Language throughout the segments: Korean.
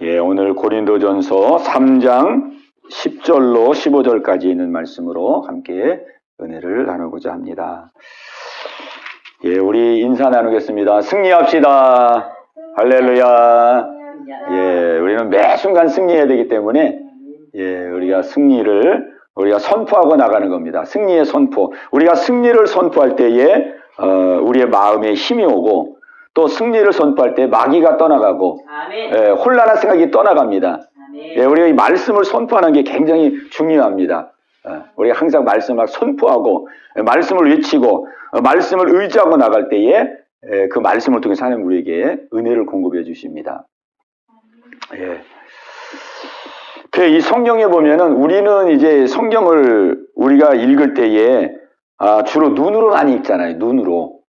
예, 오늘 고린도전서 3장 10절로 15절까지 있는 말씀으로 함께 은혜를 나누고자 합니다. 예, 우리 인사 나누겠습니다. 승리합시다. 할렐루야. 예, 우리는 매 순간 승리해야 되기 때문에 예, 우리가 승리를 우리가 선포하고 나가는 겁니다. 승리의 선포. 우리가 승리를 선포할 때에 우리의 마음에 힘이 오고 또 승리를 선포할 때 마귀가 떠나가고 예, 혼란한 생각이 떠나갑니다. 예, 우리가 이 말씀을 선포하는 게 굉장히 중요합니다. 우리가 항상 말씀을 선포하고 말씀을 외치고 말씀을 의지하고 나갈 때에 그 말씀을 통해서 하나님 우리에게 은혜를 공급해 주십니다. 예. 이 성경에 보면은 우리는 이제 성경을 우리가 읽을 때에 주로 눈으로 많이 읽잖아요. 눈으로.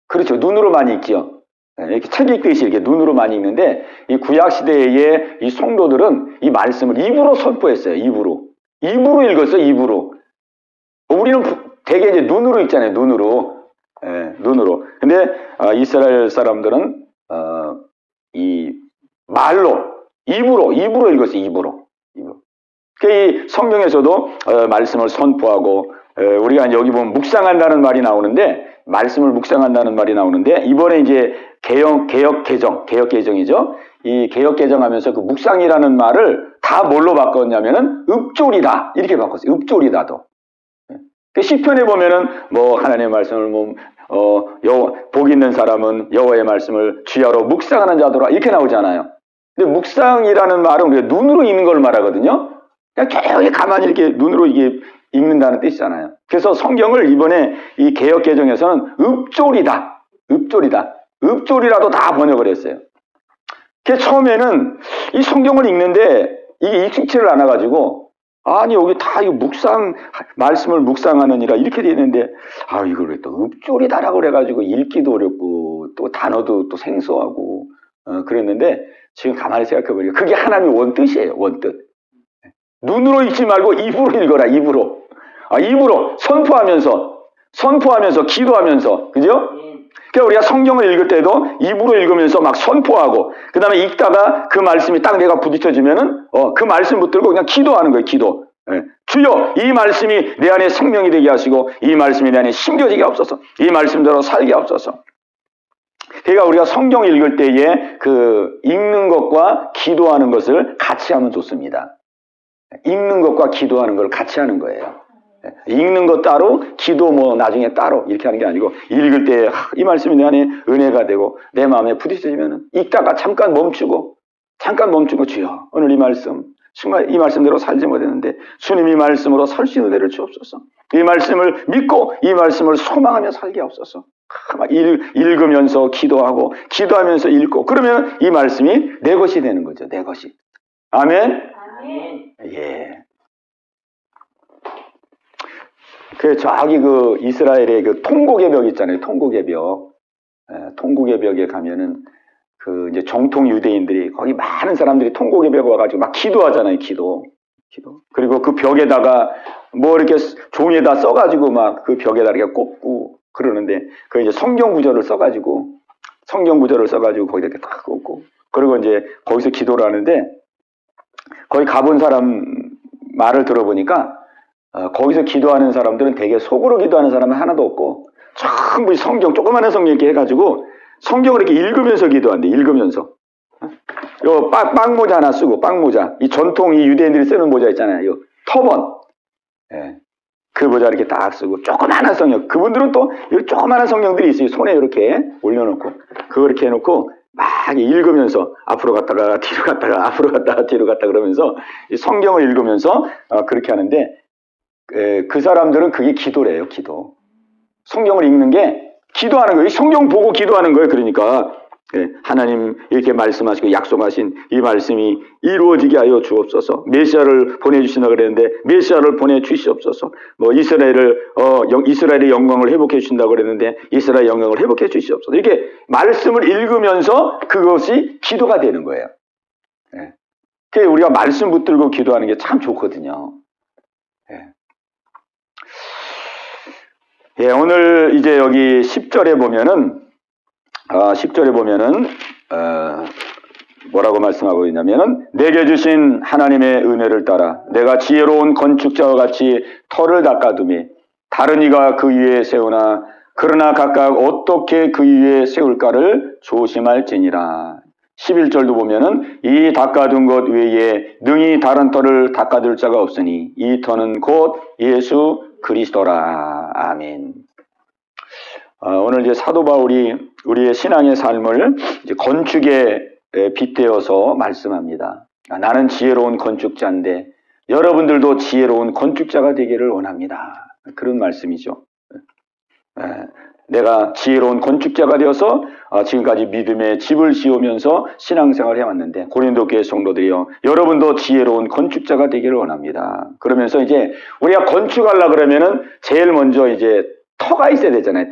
그렇죠. 눈으로 많이 읽죠. 이렇게 책 읽듯이 이렇게 눈으로 많이 읽는데 이 구약시대의 이 성도들은 이 말씀을 입으로 선포했어요. 입으로 읽었어요. 입으로. 우리는 되게 이제 눈으로 읽잖아요. 눈으로. 예, 눈으로. 근데 이스라엘 사람들은 이 말로 입으로 읽었어요. 입으로. 이 성경에서도 말씀을 선포하고 우리가 여기 보면 묵상한다는 말이 나오는데 말씀을 묵상한다는 말이 나오는데 이번에 이제 개역 개정이죠. 이 개역 개정하면서 그 묵상이라는 말을 다 뭘로 바꿨냐면은 읊조리다 이렇게 바꿨어요. 읊조리다도. 그 시편에 보면은 뭐 하나님의 말씀을 복 있는 사람은 여호와의 말씀을 주야로 묵상하는 자더라 이렇게 나오잖아요. 근데 묵상이라는 말은 우리가 눈으로 읽는 걸 말하거든요. 그냥 조용히 가만히 이렇게 눈으로 이게 읽는다는 뜻이잖아요. 그래서 성경을 이번에 이 개역 개정에서는 읊조리라도 다 번역을 했어요. 그래서 처음에는 이 성경을 읽는데 이게 익숙치를 않아가지고 아니 여기 다 이거 말씀을 묵상하느니라 이렇게 돼 있는데 이걸 왜 또 읊조리다라고 그래가지고 읽기도 어렵고 또 단어도 또 생소하고 그랬는데 지금 가만히 생각해보니까 그게 하나님의 원뜻이에요. 원뜻. 눈으로 읽지 말고 입으로 읽어라. 입으로 선포하면서 기도하면서 그죠? 그러니까 우리가 성경을 읽을 때도 입으로 읽으면서 막 선포하고 그 다음에 읽다가 그 말씀이 딱 내가 부딪혀지면은 그 말씀 붙들고 그냥 기도하는 거예요. 기도. 예. 주여 이 말씀이 내 안에 생명이 되게 하시고 이 말씀이 내 안에 심겨지게 하옵소서. 이 말씀대로 살게 하옵소서. 그러니까 우리가 성경 읽을 때에 그 읽는 것과 기도하는 것을 같이 하면 좋습니다. 읽는 것과 기도하는 걸 같이 하는 거예요. 읽는 것 따로, 기도 나중에 따로 이렇게 하는 게 아니고 읽을 때 이 말씀이 내 안에 은혜가 되고 내 마음에 부딪혀지면 읽다가 잠깐 멈추고 주여 오늘 이 말씀 정말 이 말씀대로 살지 못했는데 주님 이 말씀으로 설 수 있는 은혜를 주옵소서. 이 말씀을 믿고 이 말씀을 소망하며 살게 하옵소서. 읽으면서 기도하고 기도하면서 읽고 그러면 이 말씀이 내 것이 되는 거죠. 내 것이. 아멘. 예. 저기 그 이스라엘의 그 통곡의 벽 있잖아요. 통곡의 벽. 통곡의 벽에 가면은 그 이제 정통 유대인들이 거기 많은 사람들이 통곡의 벽에 와가지고 막 기도하잖아요. 기도. 그리고 그 벽에다가 뭐 이렇게 종이에다 써가지고 막 그 벽에다 이렇게 꽂고 그러는데 그 이제 성경 구절을 써가지고 거기다 이렇게 딱 꽂고 그리고 이제 거기서 기도를 하는데 거기 가본 사람 말을 들어보니까 거기서 기도하는 사람들은 되게 속으로 기도하는 사람은 하나도 없고 전부 성경 조그마한 성경 이렇게 해가지고 성경을 이렇게 읽으면서 기도한대. 읽으면서 요 빵모자 하나 쓰고 빵모자 이 전통 이 유대인들이 쓰는 모자 있잖아요. 요 터번 그 모자 이렇게 딱 쓰고 조그마한 성경 그분들은 또 조그마한 성경들이 있어요. 손에 이렇게 올려놓고 그거 이렇게 해놓고 막 읽으면서 앞으로 갔다가 뒤로 갔다가 앞으로 갔다가 뒤로 갔다 그러면서 성경을 읽으면서 그렇게 하는데 그 사람들은 그게 기도래요. 기도. 성경을 읽는 게 기도하는 거예요. 성경 보고 기도하는 거예요. 그러니까 하나님 이렇게 말씀하시고 약속하신 이 말씀이 이루어지게 하여 주옵소서. 메시아를 보내주시나 그랬는데 메시아를 보내주시옵소서. 뭐 이스라엘의 영광을 회복해 주신다고 그랬는데 이스라엘 영광을 회복해 주시옵소서. 이렇게 말씀을 읽으면서 그것이 기도가 되는 거예요. 그래서 우리가 말씀 붙들고 기도하는 게 참 좋거든요. 오늘 이제 여기 10절에 보면은 뭐라고 말씀하고 있냐면은 내게 주신 하나님의 은혜를 따라 내가 지혜로운 건축자와 같이 터를 닦아두매 다른 이가 그 위에 세우나 그러나 각각 어떻게 그 위에 세울까를 조심할지니라. 11절도 보면은 이 닦아둔 것 외에 능히 다른 터를 닦아둘 자가 없으니 이 터는 곧 예수 그리스도라. 아멘. 오늘 이제 사도 바울이 우리의 신앙의 삶을 이제 건축에 빗대어서 말씀합니다. 나는 지혜로운 건축자인데 여러분들도 지혜로운 건축자가 되기를 원합니다. 그런 말씀이죠. 내가 지혜로운 건축자가 되어서 지금까지 믿음의 집을 지으면서 신앙생활을 해왔는데 고린도 교회 성도들이요, 여러분도 지혜로운 건축자가 되기를 원합니다. 그러면서 이제 우리가 건축하려 그러면은 제일 먼저 이제 터가 있어야 되잖아요.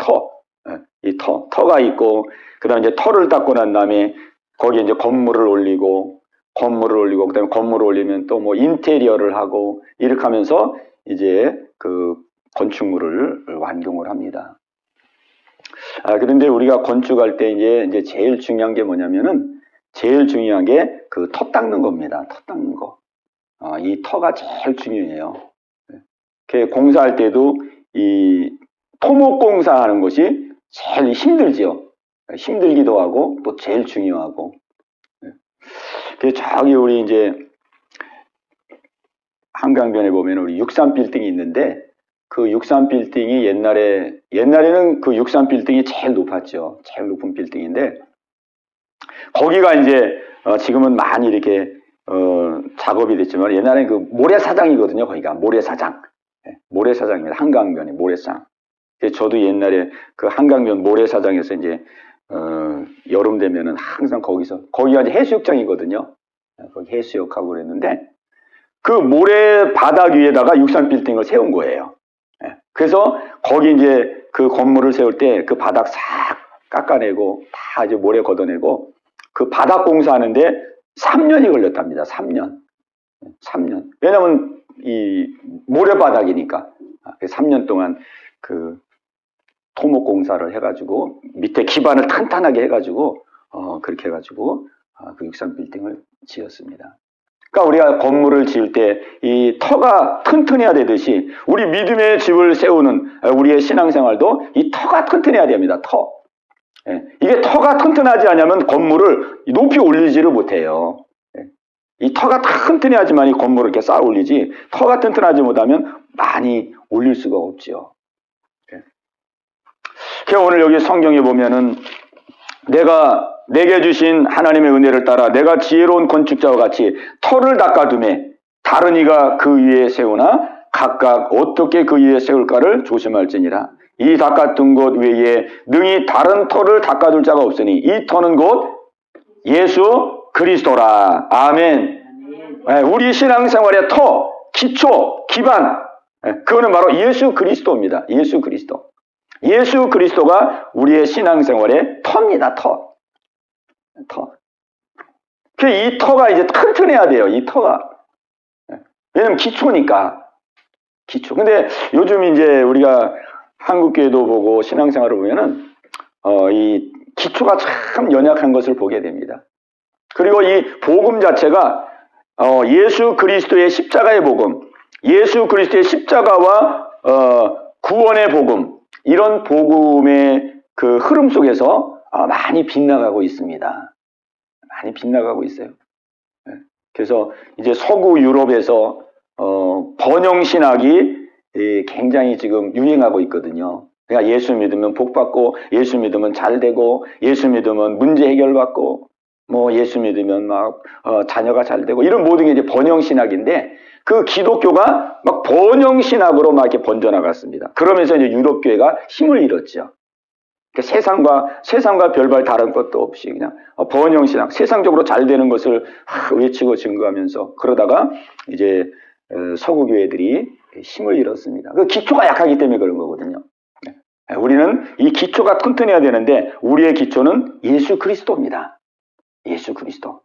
이 터가 있고 그다음에 이제 터를 닦고 난 다음에 거기에 이제 건물을 올리고 그다음에 건물을 올리면 또 뭐 인테리어를 하고 이렇게 하면서 이제 그 건축물을 완공을 합니다. 그런데 우리가 건축할 때 이제 제일 중요한 게 뭐냐면은 제일 중요한 게 그 터 닦는 겁니다. 터 닦는 거. 이 터가 제일 중요해요. 공사할 때도 이 토목 공사하는 것이 제일 힘들지요. 힘들기도 하고 또 제일 중요하고. 저기 우리 이제 한강변에 보면 우리 63 빌딩이 있는데 그 63 빌딩이 옛날에는 그 63 빌딩이 제일 높았죠. 제일 높은 빌딩인데 거기가 이제 지금은 많이 이렇게 작업이 됐지만 옛날에는 그 모래사장이거든요. 거기가 모래사장입니다. 한강변에 모래사장. 저도 옛날에 그 한강변 모래사장에서 이제 여름 되면은 항상 거기가 이제 해수욕장이거든요. 거기 해수욕하고 그랬는데 그 모래 바닥 위에다가 63 빌딩을 세운 거예요. 그래서 거기 이제 그 건물을 세울 때 그 바닥 싹 깎아내고 다 이제 모래 걷어내고 그 바닥 공사하는데 3년이 걸렸답니다. 3년. 왜냐면 이 모래바닥이니까 3년 동안 그 토목 공사를 해가지고 밑에 기반을 탄탄하게 해가지고 그렇게 해가지고 그 63 빌딩을 지었습니다. 그러니까 우리가 건물을 지을 때 이 터가 튼튼해야 되듯이 우리 믿음의 집을 세우는 우리의 신앙생활도 이 터가 튼튼해야 됩니다. 이게 터가 튼튼하지 않으면 건물을 높이 올리지를 못해요. 이 터가 튼튼해야지만 이 건물을 이렇게 쌓아 올리지 터가 튼튼하지 못하면 많이 올릴 수가 없지요. 그래서 오늘 여기 성경에 보면은 내게 주신 하나님의 은혜를 따라 내가 지혜로운 건축자와 같이 터를 닦아두매 다른 이가 그 위에 세우나 각각 어떻게 그 위에 세울까를 조심할지니라. 이 닦아둔 것 외에 능히 다른 터를 닦아둘 자가 없으니 이 터는 곧 예수 그리스도라. 아멘. 우리 신앙생활의 터, 기초, 기반, 그거는 바로 예수 그리스도입니다. 예수 그리스도. 예수 그리스도가 우리의 신앙생활의 터입니다. 터. 이 터가 이제 튼튼해야 돼요. 이 터가. 왜냐면 기초니까. 근데 요즘 이제 우리가 한국교회도 보고 신앙생활을 보면은 이 기초가 참 연약한 것을 보게 됩니다. 그리고 이 복음 자체가 예수 그리스도의 십자가의 복음, 예수 그리스도의 십자가와 구원의 복음, 이런 복음의 그 흐름 속에서 많이 빗나가고 있습니다. 많이 빗나가고 있어요. 그래서 이제 서구 유럽에서 번영 신학이 굉장히 지금 유행하고 있거든요. 그러니까 예수 믿으면 복 받고, 예수 믿으면 잘 되고, 예수 믿으면 문제 해결받고, 뭐 예수 믿으면 막 자녀가 잘 되고, 이런 모든 게 이제 번영 신학인데 그 기독교가 막 번영 신학으로 막 이렇게 번져나갔습니다. 그러면서 이제 유럽 교회가 힘을 잃었죠. 그러니까 세상과 별반 다른 것도 없이 그냥 번영 신학, 세상적으로 잘 되는 것을 외치고 증거하면서 그러다가 이제 서구 교회들이 힘을 잃었습니다. 그 기초가 약하기 때문에 그런 거거든요. 우리는 이 기초가 튼튼해야 되는데 우리의 기초는 예수 그리스도입니다. 예수 그리스도.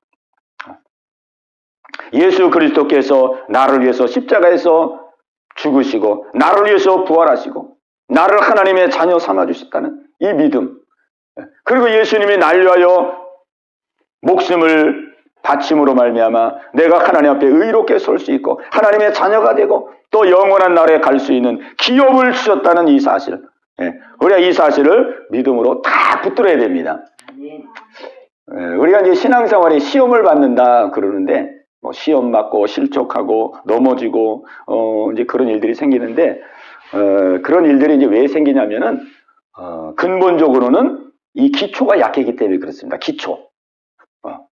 예수 그리스도께서 나를 위해서 십자가에서 죽으시고 나를 위해서 부활하시고 나를 하나님의 자녀 삼아주셨다는 이 믿음. 그리고 예수님이 날 위하여 목숨을 받침으로 말미암아 내가 하나님 앞에 의롭게 설 수 있고 하나님의 자녀가 되고 또 영원한 나라에 갈 수 있는 기업을 주셨다는 이 사실. 우리가 이 사실을 믿음으로 다 붙들어야 됩니다. 우리가 이제 신앙생활에 시험을 받는다 그러는데 뭐 시험 받고 실족하고 넘어지고 이제 그런 일들이 생기는데 그런 일들이 이제 왜 생기냐면은 근본적으로는 이 기초가 약하기 때문에 그렇습니다. 기초.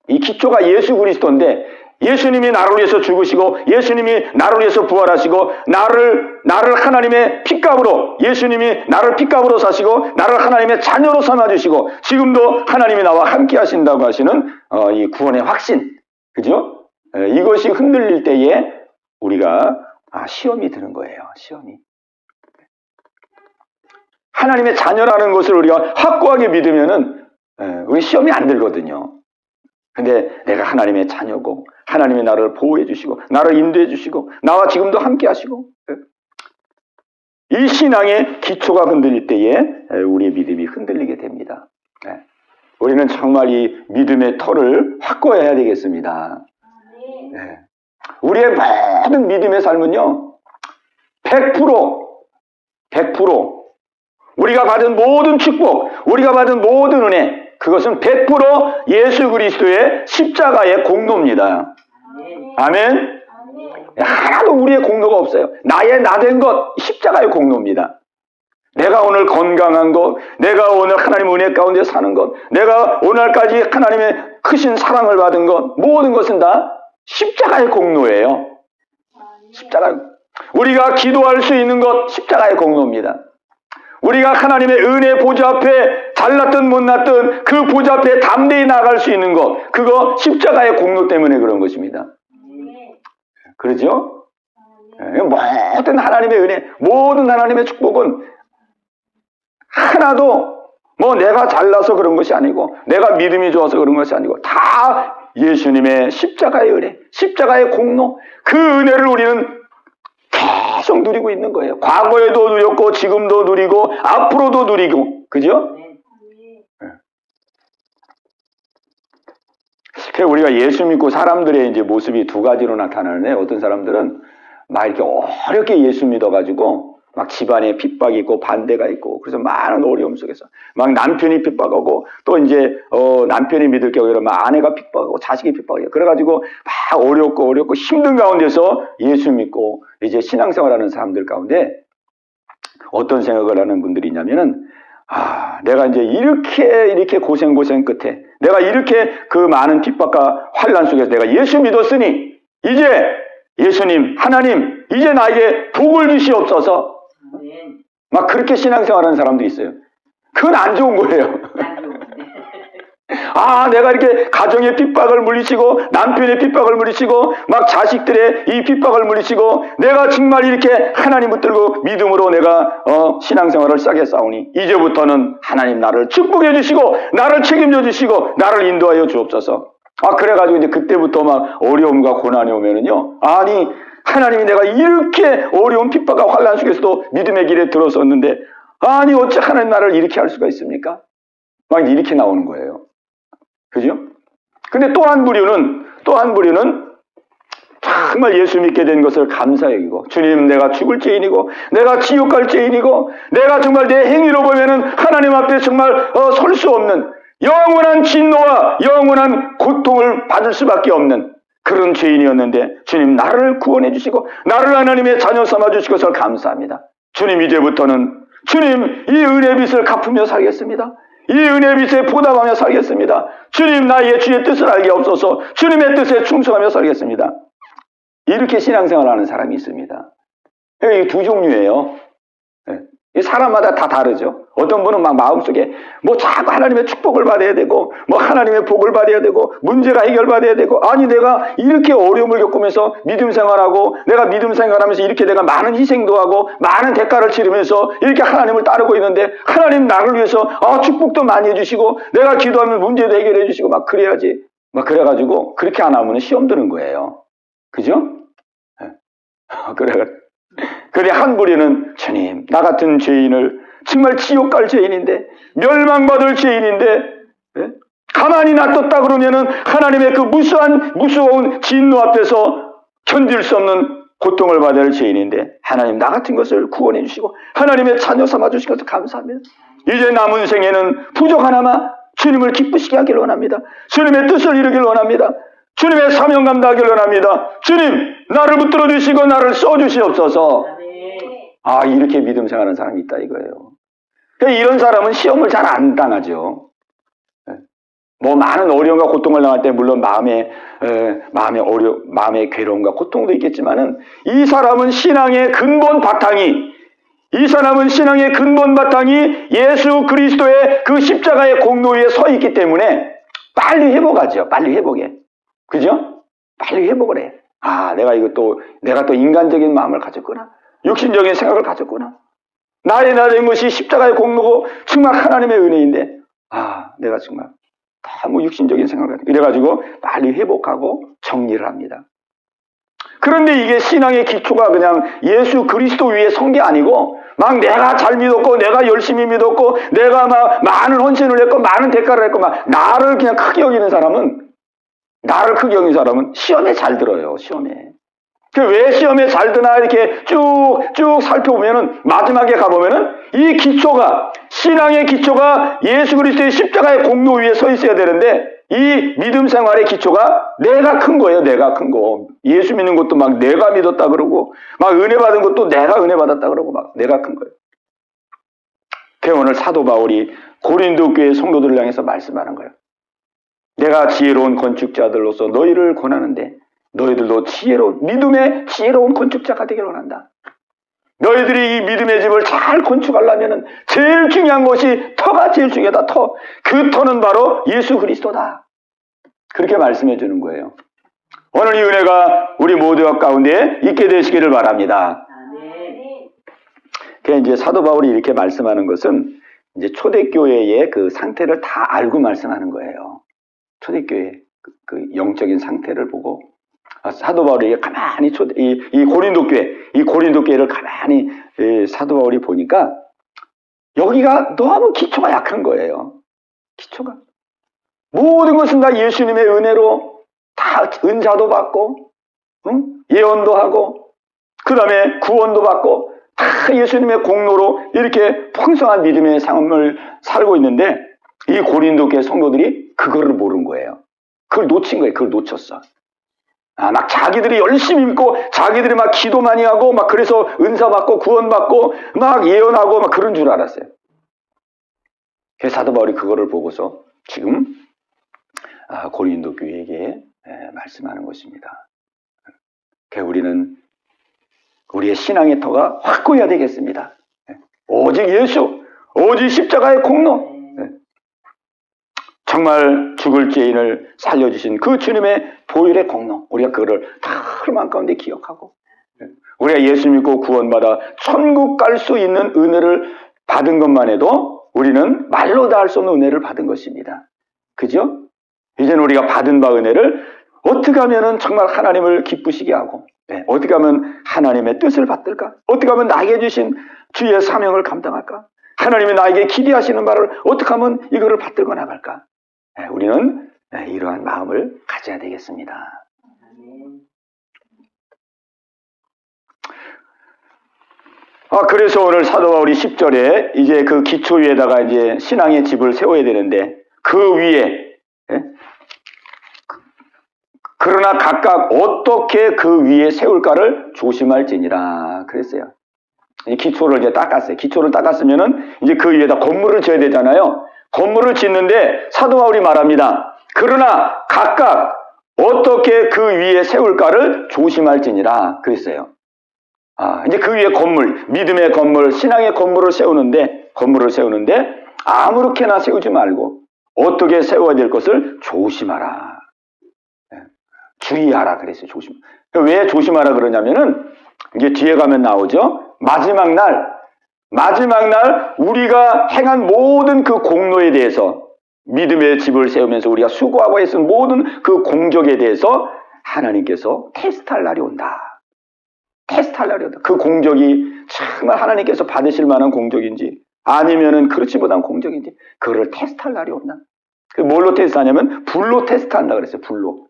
이 기초가 예수 그리스도인데 예수님이 나를 위해서 죽으시고 예수님이 나를 위해서 부활하시고 나를 하나님의 핏값으로 예수님이 나를 핏값으로 사시고 나를 하나님의 자녀로 삼아주시고 지금도 하나님이 나와 함께 하신다고 하시는 이 구원의 확신. 그죠? 이것이 흔들릴 때에 우리가 시험이 드는 거예요. 시험이. 하나님의 자녀라는 것을 우리가 확고하게 믿으면은 우리 시험이 안 들거든요. 근데 내가 하나님의 자녀고 하나님이 나를 보호해 주시고 나를 인도해 주시고 나와 지금도 함께 하시고 이 신앙의 기초가 흔들릴 때에 우리의 믿음이 흔들리게 됩니다. 우리는 정말 이 믿음의 터를 확고해야 되겠습니다. 우리의 모든 믿음의 삶은요 100% 우리가 받은 모든 축복, 우리가 받은 모든 은혜, 그것은 100% 예수 그리스도의 십자가의 공로입니다. 아멘. 하나도 우리의 공로가 없어요. 나의 나된 것, 십자가의 공로입니다. 내가 오늘 건강한 것, 내가 오늘 하나님 은혜 가운데 사는 것, 내가 오늘까지 하나님의 크신 사랑을 받은 것, 모든 것은 다 십자가의 공로예요. 십자가. 우리가 기도할 수 있는 것, 십자가의 공로입니다. 우리가 하나님의 은혜 보좌 앞에 잘났든 못났든 그 보좌 앞에 담대히 나갈 수 있는 것, 그거 십자가의 공로 때문에 그런 것입니다. 그러죠? 모든 하나님의 은혜, 모든 하나님의 축복은 하나도 뭐 내가 잘나서 그런 것이 아니고 내가 믿음이 좋아서 그런 것이 아니고 다 예수님의 십자가의 은혜, 십자가의 공로, 그 은혜를 우리는 계속 누리고 있는 거예요. 과거에도 누렸고 지금도 누리고 앞으로도 누리고. 그죠? 우리가 예수 믿고 사람들의 이제 모습이 두 가지로 나타나는데 어떤 사람들은 막 이렇게 어렵게 예수 믿어가지고 막 집안에 핍박이 있고 반대가 있고 그래서 많은 어려움 속에서 막 남편이 핍박하고 또 이제 남편이 믿을 경우에 막 아내가 핍박하고 자식이 핍박하고 그래가지고 막 어렵고 힘든 가운데서 예수 믿고 이제 신앙생활하는 사람들 가운데 어떤 생각을 하는 분들이 있냐면은 내가 이제 이렇게 고생 끝에 내가 이렇게 그 많은 핍박과 환난 속에서 내가 예수 믿었으니 이제 예수님 하나님 이제 나에게 복을 주시옵소서. 막 그렇게 신앙생활하는 사람도 있어요. 그건 안 좋은 거예요. 내가 이렇게 가정의 핍박을 물리치고 남편의 핍박을 물리치고 막 자식들의 이 핍박을 물리치고 내가 정말 이렇게 하나님 붙들고 믿음으로 내가 신앙생활을 싸게 싸우니 이제부터는 하나님 나를 축복해 주시고 나를 책임져 주시고 나를 인도하여 주옵소서. 그래가지고 이제 그때부터 막 어려움과 고난이 오면은요. 하나님이 내가 이렇게 어려운 핍박과 환난 속에서도 믿음의 길에 들어섰는데 어찌 하나님 나를 이렇게 할 수가 있습니까? 막 이렇게 나오는 거예요. 그죠? 근데 또 한 부류는 정말 예수 믿게 된 것을 감사 여기고 주님 내가 죽을 죄인이고 내가 지옥 갈 죄인이고 내가 정말 내 행위로 보면은 하나님 앞에 정말 설 수 없는 영원한 진노와 영원한 고통을 받을 수밖에 없는 그런 죄인이었는데 주님 나를 구원해 주시고 나를 하나님의 자녀 삼아 주신 것을 감사합니다. 주님 이제부터는 주님 이 은혜 빚을 갚으며 살겠습니다. 이 은혜 빚에 보답하며 살겠습니다. 주님 나의 주의 뜻을 알게 없어서 주님의 뜻에 충성하며 살겠습니다. 이렇게 신앙생활하는 사람이 있습니다. 이 두 종류예요. 사람마다 다 다르죠. 어떤 분은 막 마음속에 뭐 자꾸 하나님의 축복을 받아야 되고 뭐 하나님의 복을 받아야 되고 문제가 해결받아야 되고 내가 이렇게 어려움을 겪으면서 믿음 생활하고 내가 믿음 생활하면서 이렇게 내가 많은 희생도 하고 많은 대가를 치르면서 이렇게 하나님을 따르고 있는데 하나님 나를 위해서 축복도 많이 해주시고 내가 기도하면 문제도 해결해 주시고 막 그래야지 막 그래가지고 그렇게 안 하면 시험 드는 거예요. 그죠? 그래 한 부류는 주님 나 같은 죄인을 정말 지옥 갈 죄인인데 멸망받을 죄인인데 가만히 놔뒀다 그러면은 하나님의 그 무서운 진노 앞에서 견딜 수 없는 고통을 받을 죄인인데 하나님 나 같은 것을 구원해 주시고 하나님의 자녀 삼아 주신 것을 감사합니다. 이제 남은 생에는 부족하나마 주님을 기쁘시게 하길 원합니다. 주님의 뜻을 이루길 원합니다. 주님의 사명 감당하길 원합니다. 주님 나를 붙들어 주시고 나를 써 주시옵소서. 이렇게 믿음 생활하는 사람이 있다 이거예요. 그러니까 이런 사람은 시험을 잘 안 당하죠. 뭐 많은 어려움과 고통을 당할 때 물론 마음의 괴로움과 고통도 있겠지만은 이 사람은 신앙의 근본 바탕이 예수 그리스도의 그 십자가의 공로 위에 서 있기 때문에 빨리 회복하죠. 빨리 회복해. 그죠? 빨리 회복을 해. 내가 또 인간적인 마음을 가졌구나. 육신적인 생각을 가졌구나. 나의 것이 십자가의 공로고 정말 하나님의 은혜인데 내가 정말 너무 육신적인 생각을 이래가지고 빨리 회복하고 정리를 합니다. 그런데 이게 신앙의 기초가 그냥 예수 그리스도 위에 선 게 아니고 막 내가 잘 믿었고 내가 열심히 믿었고 내가 막 많은 헌신을 했고 많은 대가를 했고 막 나를 그냥 크게 여기는 사람은 시험에 잘 들어요. 시험에. 왜 시험에 잘 드나 이렇게 쭉 살펴보면은 마지막에 가보면은 이 기초가 신앙의 기초가 예수 그리스도의 십자가의 공로 위에 서 있어야 되는데 이 믿음 생활의 기초가 내가 큰 거예요. 내가 큰 거. 예수 믿는 것도 막 내가 믿었다 그러고 막 은혜 받은 것도 내가 은혜 받았다 그러고 막 내가 큰 거예요. 그래서 오늘 사도 바울이 고린도 교회 성도들을 향해서 말씀하는 거예요. 내가 지혜로운 건축자들로서 너희를 권하는데 너희들도 믿음의 지혜로운 건축자가 되길 원한다. 너희들이 이 믿음의 집을 잘 건축하려면 제일 중요한 것이 터가 제일 중요하다. 터. 그 터는 바로 예수 그리스도다. 그렇게 말씀해 주는 거예요. 오늘 이 은혜가 우리 모두 가운데 있게 되시기를 바랍니다. 그래서 이제 사도 바울이 이렇게 말씀하는 것은 이제 초대교회의 그 상태를 다 알고 말씀하는 거예요. 초대교회 그 영적인 상태를 보고 사도 바울이 가만히 이 고린도 교회를 가만히 사도 바울이 보니까 여기가 너무 기초가 약한 거예요. 기초가 모든 것은 다 예수님의 은혜로 다 은사도 받고 예언도 하고 그 다음에 구원도 받고 다 예수님의 공로로 이렇게 풍성한 믿음의 삶을 살고 있는데 이 고린도 교회 성도들이 그거를 모른 거예요. 그걸 놓친 거예요. 그걸 놓쳤어. 막 자기들이 열심히 믿고 자기들이 막 기도 많이 하고 막 그래서 은사 받고 구원 받고 막 예언하고 막 그런 줄 알았어요. 그래서 사도 바울이 그거를 보고서 지금 고린도 교회에게 말씀하는 것입니다. 그래서 우리는 우리의 신앙의 터가 확고해야 되겠습니다. 오직 예수, 오직 십자가의 공로, 정말 죽을 죄인을 살려주신 그 주님의 보혈의 공로, 우리가 그거를 다 마음 가운데 기억하고 우리가 예수 믿고 구원받아 천국 갈 수 있는 은혜를 받은 것만 해도 우리는 말로 다 할 수 없는 은혜를 받은 것입니다. 그죠? 이제는 우리가 받은 바 은혜를 어떻게 하면 정말 하나님을 기쁘시게 하고 어떻게 하면 하나님의 뜻을 받들까? 어떻게 하면 나에게 주신 주의 사명을 감당할까? 하나님이 나에게 기대하시는 바를 어떻게 하면 이거를 받들고 나갈까? 우리는 이러한 마음을 가져야 되겠습니다. 그래서 오늘 사도 바울이 10절에 이제 그 기초 위에다가 이제 신앙의 집을 세워야 되는데 그 위에 그러나 각각 어떻게 그 위에 세울까를 조심할지니라 그랬어요. 이 기초를 이제 닦았어요. 기초를 닦았으면은 이제 그 위에다 건물을 지어야 되잖아요. 건물을 짓는데 사도 바울이 말합니다. 그러나 각각 어떻게 그 위에 세울까를 조심할지니라 그랬어요. 이제 그 위에 건물, 믿음의 건물, 신앙의 건물을 세우는데 아무렇게나 세우지 말고 어떻게 세워야 될 것을 조심하라. 주의하라 그랬어요. 왜 조심하라 그러냐면은 이게 뒤에 가면 나오죠. 마지막 날 우리가 행한 모든 그 공로에 대해서 믿음의 집을 세우면서 우리가 수고하고 했은 모든 그 공적에 대해서 하나님께서 테스트할 날이 온다. 그 공적이 정말 하나님께서 받으실 만한 공적인지 아니면은 그렇지 못한 공적인지 그거를 테스트할 날이 온다. 뭘로 테스트하냐면 불로 테스트한다 그랬어요. 불로.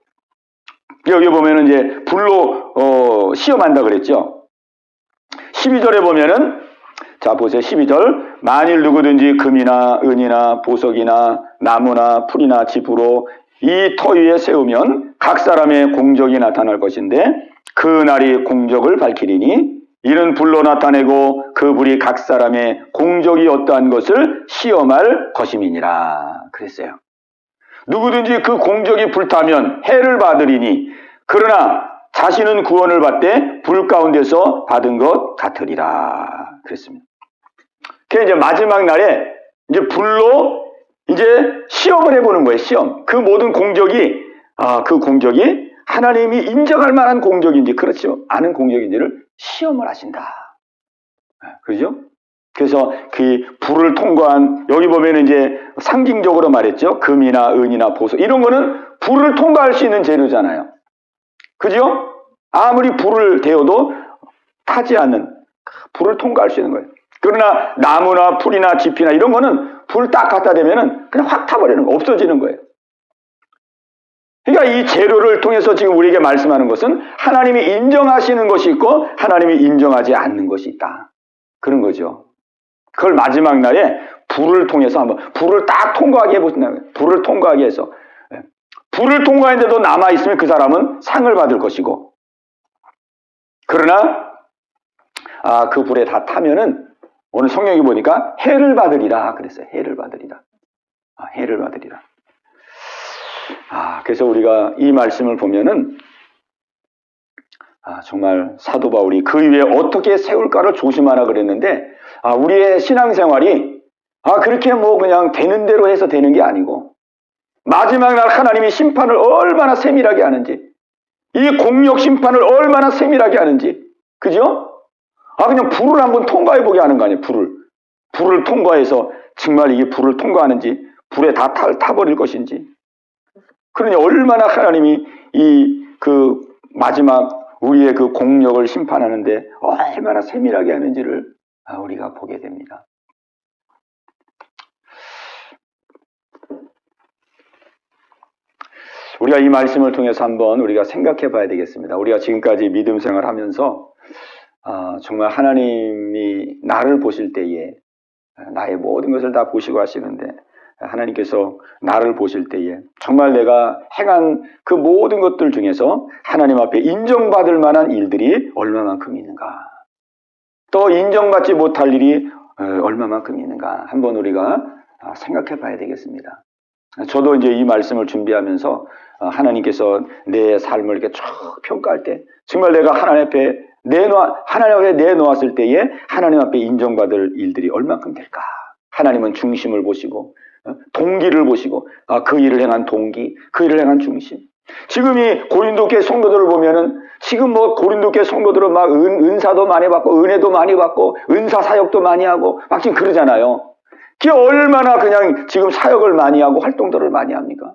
여기 보면은 이제 불로 시험한다 그랬죠. 12절에 보면은 자 보세요. 12절 만일 누구든지 금이나 은이나 보석이나 나무나 풀이나 집으로 이 터 위에 세우면 각 사람의 공적이 나타날 것인데 그 날이 공적을 밝히리니 이는 불로 나타내고 그 불이 각 사람의 공적이 어떠한 것을 시험할 것임이니라 그랬어요. 누구든지 그 공적이 불타면 해를 받으리니 그러나 자신은 구원을 받되 불 가운데서 받은 것 같으리라 그랬습니다. 그 이제 마지막 날에 이제 불로 이제 시험을 해보는 거예요. 시험. 그 모든 공적이 그 공적이 하나님이 인정할 만한 공적인지 그렇지 않은 공적인지를 시험을 하신다. 그죠? 그래서 그 불을 통과한 여기 보면 이제 상징적으로 말했죠. 금이나 은이나 보석 이런 거는 불을 통과할 수 있는 재료잖아요. 그죠? 아무리 불을 데워도 타지 않는 불을 통과할 수 있는 거예요. 그러나 나무나 풀이나 짚이나 이런 거는 불 딱 갖다 대면은 그냥 확 타버리는 거, 없어지는 거예요. 그러니까 이 재료를 통해서 지금 우리에게 말씀하는 것은 하나님이 인정하시는 것이 있고 하나님이 인정하지 않는 것이 있다. 그런 거죠. 그걸 마지막 날에 불을 통해서 한번 불을 딱 통과하게 해보신다. 불을 통과하게 해서 불을 통과했는데도 남아있으면 그 사람은 상을 받을 것이고 그러나 그 불에 다 타면은 오늘 성경에 보니까 해를 받으리라 그랬어요. 해를 받으리라. 해를 받으리라. 그래서 우리가 이 말씀을 보면은 정말 사도 바울이 그 위에 어떻게 세울까를 조심하라 그랬는데 우리의 신앙생활이 그렇게 뭐 그냥 되는 대로 해서 되는 게 아니고 마지막 날 하나님이 심판을 얼마나 세밀하게 하는지 이 공력 심판을 얼마나 세밀하게 하는지 그죠? 그냥 불을 한번 통과해보게 하는 거 아니에요. 불을 통과해서 정말 이게 불을 통과하는지 불에 다 타버릴 것인지 그러니 얼마나 하나님이 그 마지막 우리의 그 공력을 심판하는데 얼마나 세밀하게 하는지를 우리가 보게 됩니다. 우리가 이 말씀을 통해서 한번 우리가 생각해 봐야 되겠습니다. 우리가 지금까지 믿음 생활하면서 정말 하나님이 나를 보실 때에 나의 모든 것을 다 보시고 하시는데 하나님께서 나를 보실 때에 정말 내가 행한 그 모든 것들 중에서 하나님 앞에 인정받을 만한 일들이 얼마만큼 있는가 또 인정받지 못할 일이 얼마만큼 있는가 한번 우리가 생각해 봐야 되겠습니다. 저도 이제 이 말씀을 준비하면서 하나님께서 내 삶을 이렇게 쭉 평가할 때 정말 내가 하나님 앞에 내놓았을 때에 하나님 앞에 인정받을 일들이 얼마큼 될까? 하나님은 중심을 보시고 동기를 보시고 그 일을 행한 동기, 그 일을 행한 중심. 지금 이 고린도교회 성도들을 보면은 지금 뭐 고린도교회 성도들은 막 은사도 많이 받고 은혜도 많이 받고 은사 사역도 많이 하고 막 지금 그러잖아요. 그게 얼마나 그냥 지금 사역을 많이 하고 활동들을 많이 합니까?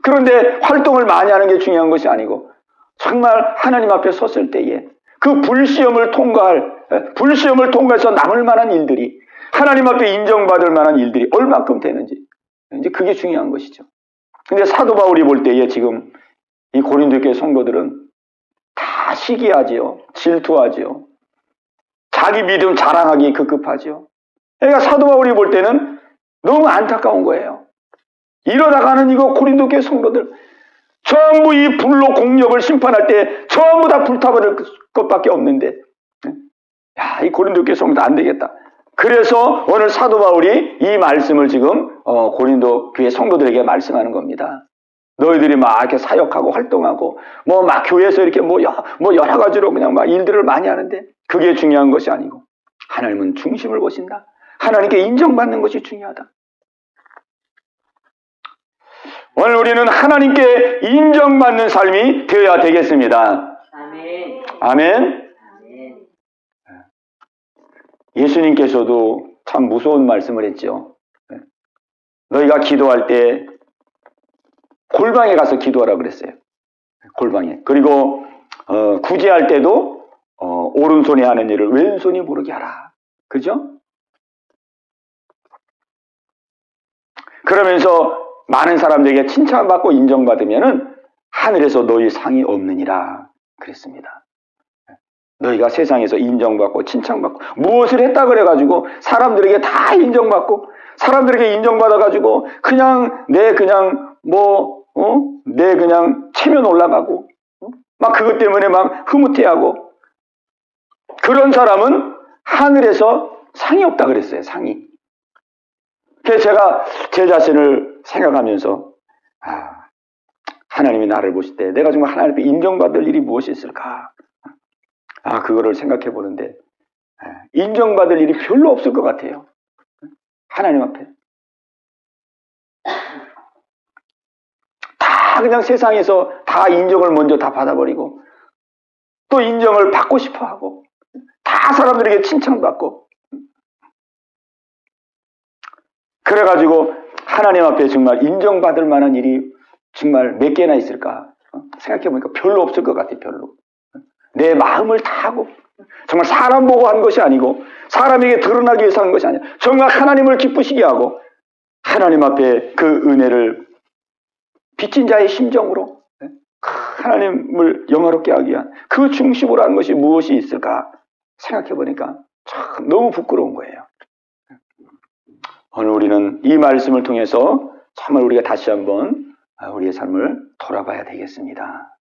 그런데 활동을 많이 하는 게 중요한 것이 아니고 정말 하나님 앞에 섰을 때에 그 불시험을 통과해서 남을 만한 일들이 하나님 앞에 인정받을 만한 일들이 얼마큼 되는지 이제 그게 중요한 것이죠. 근데 사도 바울이 볼 때에 지금 이 고린도교회 성도들은 다 시기하지요. 질투하지요. 자기 믿음 자랑하기 급급하지요. 그러니까 사도 바울이 볼 때는 너무 안타까운 거예요. 이러다가는 이거 고린도교회 성도들 전부 이 불로 공력을 심판할 때 전부 다 불타버릴 것밖에 없는데 이 고린도교회 성도들 안 되겠다. 그래서 오늘 사도 바울이 이 말씀을 지금 고린도 교회 성도들에게 말씀하는 겁니다. 너희들이 막 이렇게 사역하고 활동하고 뭐 막 교회에서 이렇게 뭐 여러 가지로 그냥 막 일들을 많이 하는데 그게 중요한 것이 아니고 하나님은 중심을 보신다. 하나님께 인정받는 것이 중요하다. 오늘 우리는 하나님께 인정받는 삶이 되어야 되겠습니다. 아멘. 아멘. 예수님께서도 참 무서운 말씀을 했죠. 너희가 기도할 때 골방에 가서 기도하라 그랬어요. 골방에. 그리고 구제할 때도 오른손이 하는 일을 왼손이 모르게 하라. 그죠? 그러면서 많은 사람들에게 칭찬받고 인정받으면은 하늘에서 너희 상이 없느니라 그랬습니다. 너희가 세상에서 인정받고 칭찬받고 무엇을 했다 그래가지고 사람들에게 다 인정받고 사람들에게 인정받아가지고 그냥 내 그냥 체면 올라가고 막 그것 때문에 막 흐뭇해하고 그런 사람은 하늘에서 상이 없다 그랬어요. 상이. 그래서 제가 제 자신을 생각하면서 하나님이 나를 보실 때 내가 정말 하나님 앞에 인정받을 일이 무엇이 있을까? 그거를 생각해 보는데 인정받을 일이 별로 없을 것 같아요. 하나님 앞에. 다 그냥 세상에서 다 인정을 먼저 다 받아버리고 또 인정을 받고 싶어 하고 다 사람들에게 칭찬받고 그래가지고 하나님 앞에 정말 인정받을 만한 일이 정말 몇 개나 있을까 생각해보니까 별로 없을 것 같아요. 별로. 내 마음을 다 하고 정말 사람 보고 한 것이 아니고 사람에게 드러나기 위해서 한 것이 아니라 정말 하나님을 기쁘시게 하고 하나님 앞에 그 은혜를 빚진 자의 심정으로 하나님을 영화롭게 하기 위한 그 중심으로 하는 것이 무엇이 있을까 생각해보니까 참 너무 부끄러운 거예요. 오늘 우리는 이 말씀을 통해서 정말 우리가 다시 한번 우리의 삶을 돌아봐야 되겠습니다.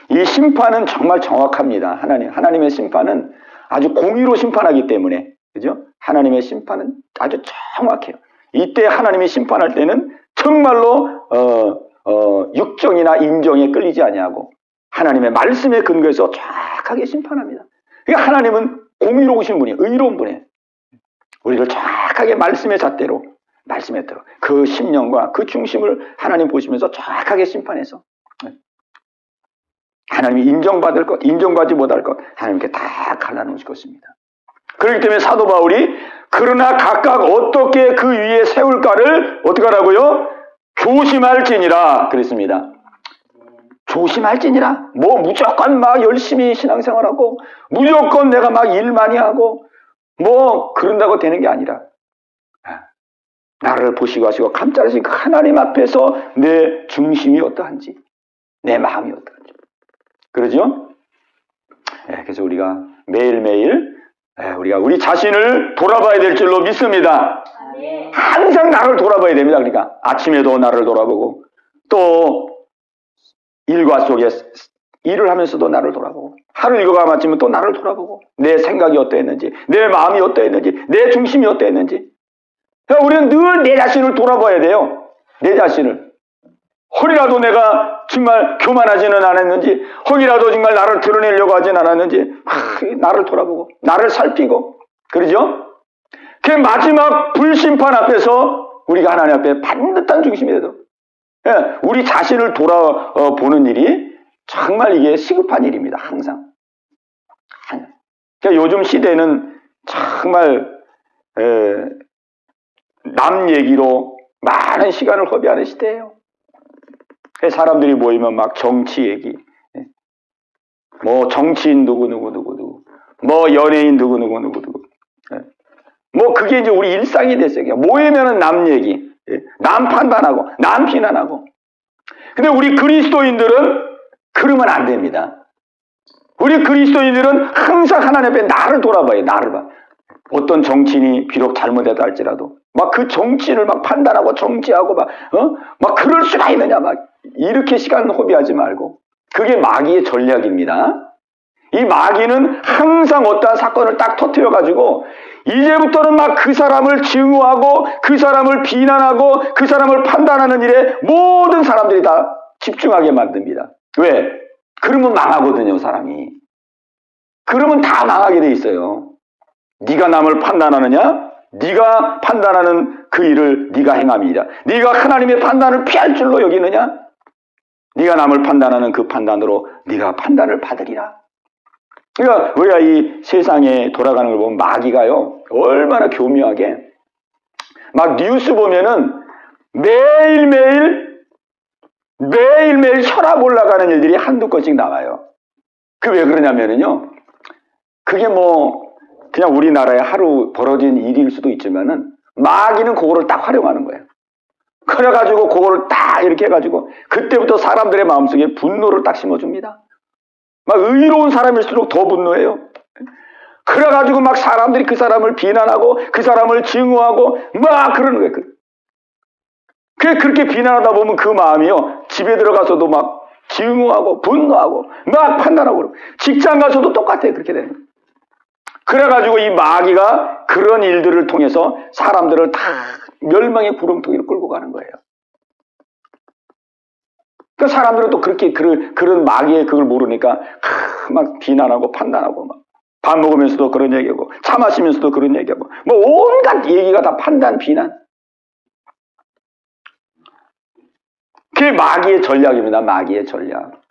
이 심판은 정말 정확합니다. 하나님의 심판은 아주 공의로 심판하기 때문에, 그죠? 하나님의 심판은 아주 정확해요. 이때 하나님이 심판할 때는 정말로 육정이나 인정에 끌리지 아니하고 하나님의 말씀에 근거해서 정확하게 심판합니다. 그러니까 하나님은 공의로우신 분이에요. 의로운 분이에요. 우리를 정확하게 말씀의 잣대로 그 심령과 그 중심을 하나님 보시면서 정확하게 심판해서 하나님이 인정받을 것, 인정받지 못할 것 하나님께 다 갈라놓으실 것입니다. 그렇기 때문에 사도 바울이 그러나 각각 어떻게 그 위에 세울까를 어떻게 하라고요? 조심할지니라 그랬습니다. 조심할지니라. 무조건 막 열심히 신앙생활하고 무조건 내가 막 일 많이 하고 그런다고 되는 게 아니라 나를 보시고 하시고 감찰하신 그 하나님 앞에서 내 중심이 어떠한지 내 마음이 어떠한지 그러죠? 그래서 우리가 매일매일 우리가 우리 자신을 돌아봐야 될 줄로 믿습니다. 항상 나를 돌아봐야 됩니다. 그러니까 아침에도 나를 돌아보고 또 일과 속에 일을 하면서도 나를 돌아보고 하루 일과가 마치면 또 나를 돌아보고 내 생각이 어떠했는지 내 마음이 어떠했는지 내 중심이 어떠했는지 그러니까 우리는 늘 내 자신을 돌아봐야 돼요. 내 자신을. 혹이라도 내가 정말 교만하지는 않았는지 혹이라도 정말 나를 드러내려고 하진 않았는지 나를 돌아보고 나를 살피고 그러죠? 그 마지막 불심판 앞에서 우리가 하나님 앞에 반듯한 중심이 되도록 우리 자신을 돌아보는 일이 정말 이게 시급한 일입니다. 항상. 그러니까 요즘 시대는 정말 남 얘기로 많은 시간을 허비하는 시대예요. 사람들이 모이면 막 정치 얘기, 정치인 누구, 연예인 누구, 그게 이제 우리 일상이 됐어요. 모이면은 남 얘기, 남 판단하고, 남 비난하고. 근데 우리 그리스도인들은 그러면 안 됩니다. 우리 그리스도인들은 항상 하나님 앞에 나를 돌아봐요. 나를 봐. 어떤 정치인이 비록 잘못했다 할지라도 막 그 정치인을 막 판단하고 정치하고 막 그럴 수가 있느냐 이렇게 시간 허비하지 말고 그게 마귀의 전략입니다. 이 마귀는 항상 어떠한 사건을 딱 터뜨려가지고 이제부터는 막 그 사람을 증오하고 그 사람을 비난하고 그 사람을 판단하는 일에 모든 사람들이 다 집중하게 만듭니다. 왜? 그러면 망하거든요, 사람이. 그러면 다 망하게 돼 있어요. 네가 남을 판단하느냐? 네가 판단하는 그 일을 네가 행함이라. 네가 하나님의 판단을 피할 줄로 여기느냐? 네가 남을 판단하는 그 판단으로 네가 판단을 받으리라. 그러니까 우리가 이 세상에 돌아가는 걸 보면 마귀가요 얼마나 교묘하게 막 뉴스 보면은 매일매일 혈압 올라가는 일들이 한두 건씩 나와요. 그 왜 그러냐면은요 그게 그냥 우리나라에 하루 벌어진 일일 수도 있지만은 마귀는 그거를 딱 활용하는 거예요. 그래가지고 그거를 딱 이렇게 해가지고 그때부터 사람들의 마음속에 분노를 딱 심어줍니다. 막 의로운 사람일수록 더 분노해요. 그래가지고 막 사람들이 그 사람을 비난하고 그 사람을 증오하고 막 그러는 거예요. 그렇게 비난하다 보면 그 마음이요, 집에 들어가서도 막 증오하고 분노하고 막 판단하고 그러고, 직장 가서도 똑같아요. 그렇게 되는 거예요. 그래가지고 이 마귀가 그런 일들을 통해서 사람들을 다 멸망의 구렁텅이로 끌고 가는 거예요. 그러니까 사람들은 또 그렇게 그런 마귀의 그걸 모르니까 막 비난하고 판단하고 막 밥 먹으면서도 그런 얘기하고 차 마시면서도 그런 얘기하고 뭐 온갖 얘기가 다 판단, 비난. 그게 마귀의 전략입니다. 마귀의 전략.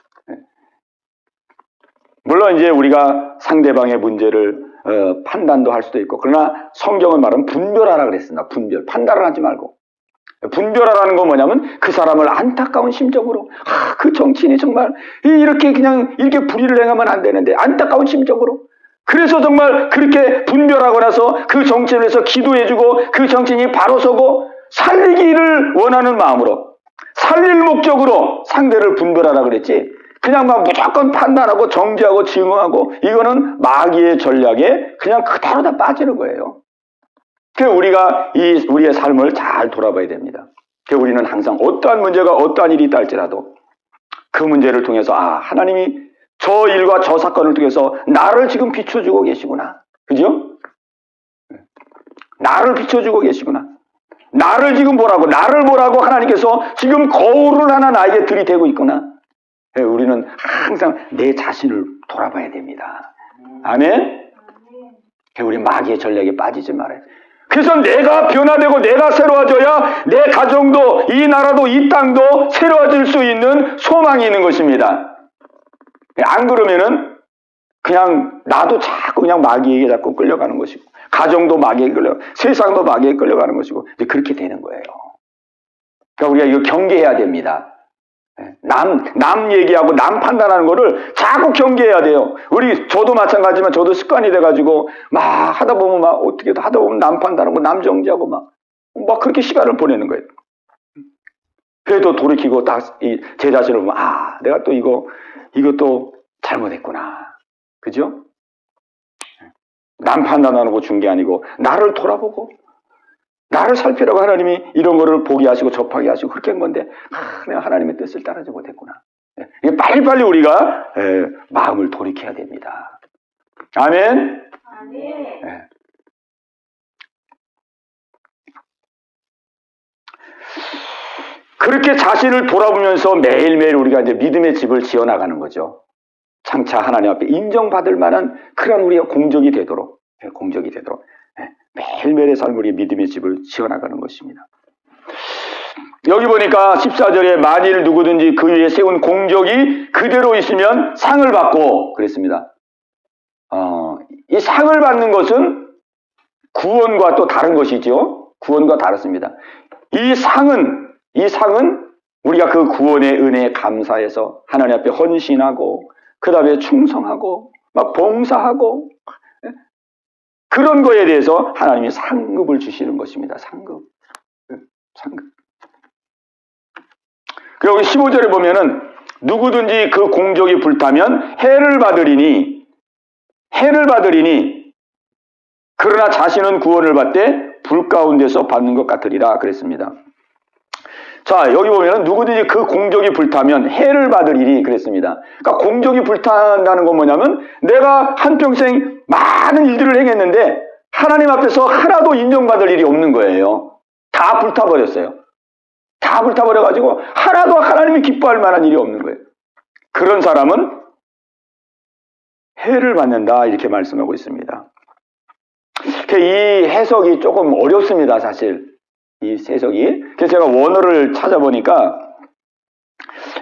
물론 이제 우리가 상대방의 문제를 판단도 할 수도 있고, 그러나 성경은 말하면 분별하라 그랬습니다. 분별. 판단을 하지 말고. 분별하라는 건 뭐냐면 그 사람을 안타까운 심정으로, 그 정치인이 정말 이렇게 그냥 이렇게 불의를 행하면 안 되는데 안타까운 심정으로, 그래서 정말 그렇게 분별하고 나서 그 정치인을 위해서 기도해주고 그 정치인이 바로 서고 살리기를 원하는 마음으로, 살릴 목적으로 상대를 분별하라 그랬지, 그냥 막 무조건 판단하고 정죄하고 증오하고, 이거는 마귀의 전략에 그냥 그대로 다 빠지는 거예요. 그래서 우리가 우리의 삶을 잘 돌아봐야 됩니다. 그래서 우리는 항상 어떠한 문제가 어떠한 일이 있다 할지라도 그 문제를 통해서 하나님이 저 일과 저 사건을 통해서 나를 지금 비춰주고 계시구나. 그죠? 나를 비춰주고 계시구나. 나를 지금 나를 보라고 하나님께서 지금 거울을 하나 나에게 들이대고 있구나. 우리는 항상 내 자신을 돌아봐야 됩니다. 아멘? 우리 마귀의 전략에 빠지지 말아요. 그래서 내가 변화되고 내가 새로워져야 내 가정도, 이 나라도, 이 땅도 새로워질 수 있는 소망이 있는 것입니다. 안 그러면은 그냥 나도 자꾸 그냥 마귀에게 자꾸 끌려가는 것이고, 가정도 마귀에게 세상도 마귀에게 끌려가는 것이고, 이제 그렇게 되는 거예요. 그러니까 우리가 이거 경계해야 됩니다. 남 얘기하고 남 판단하는 거를 자꾸 경계해야 돼요. 저도 마찬가지지만 저도 습관이 돼가지고 막 하다 보면 막 어떻게도 하다 보면 남 판단하고 남 정죄하고 막 그렇게 시간을 보내는 거예요. 그래도 돌이키고 제 자신을 보면 내가 또 이것도 잘못했구나. 그죠? 남 판단하고 준 게 아니고 나를 돌아보고 나를 살피라고 하나님이 이런 거를 보게 하시고 접하게 하시고 그렇게 한 건데 내가 하나님의 뜻을 따르지 못했구나. 빨리빨리 우리가 마음을 돌이켜야 됩니다. 아멘. 아멘. 그렇게 자신을 돌아보면서 매일매일 우리가 이제 믿음의 집을 지어나가는 거죠. 장차 하나님 앞에 인정받을 만한 그런 우리가 공적이 되도록 매일매일의 삶을 우리 믿음의 집을 지어나가는 것입니다. 여기 보니까 14절에 만일 누구든지 그 위에 세운 공적이 그대로 있으면 상을 받고 그랬습니다. 이 상을 받는 것은 구원과 또 다른 것이죠. 구원과 다릅니다. 이 상은 우리가 그 구원의 은혜에 감사해서 하나님 앞에 헌신하고 그 다음에 충성하고 막 봉사하고 그런 거에 대해서 하나님이 상급을 주시는 것입니다. 상급. 그리고 15절에 보면은 누구든지 그 공적이 불타면 해를 받으리니 그러나 자신은 구원을 받되 불 가운데서 받는 것 같으리라 그랬습니다. 자, 여기 보면은 누구든지 그 공적이 불타면 해를 받으리니 그랬습니다. 그러니까 공적이 불탄다는 건 뭐냐면 내가 한평생 많은 일들을 행했는데 하나님 앞에서 하나도 인정받을 일이 없는 거예요. 다 불타버렸어요. 다 불타버려가지고 하나도 하나님이 기뻐할 만한 일이 없는 거예요. 그런 사람은 해를 받는다 이렇게 말씀하고 있습니다. 이 해석이 조금 어렵습니다. 사실 이 해석이. 그래서 제가 원어를 찾아보니까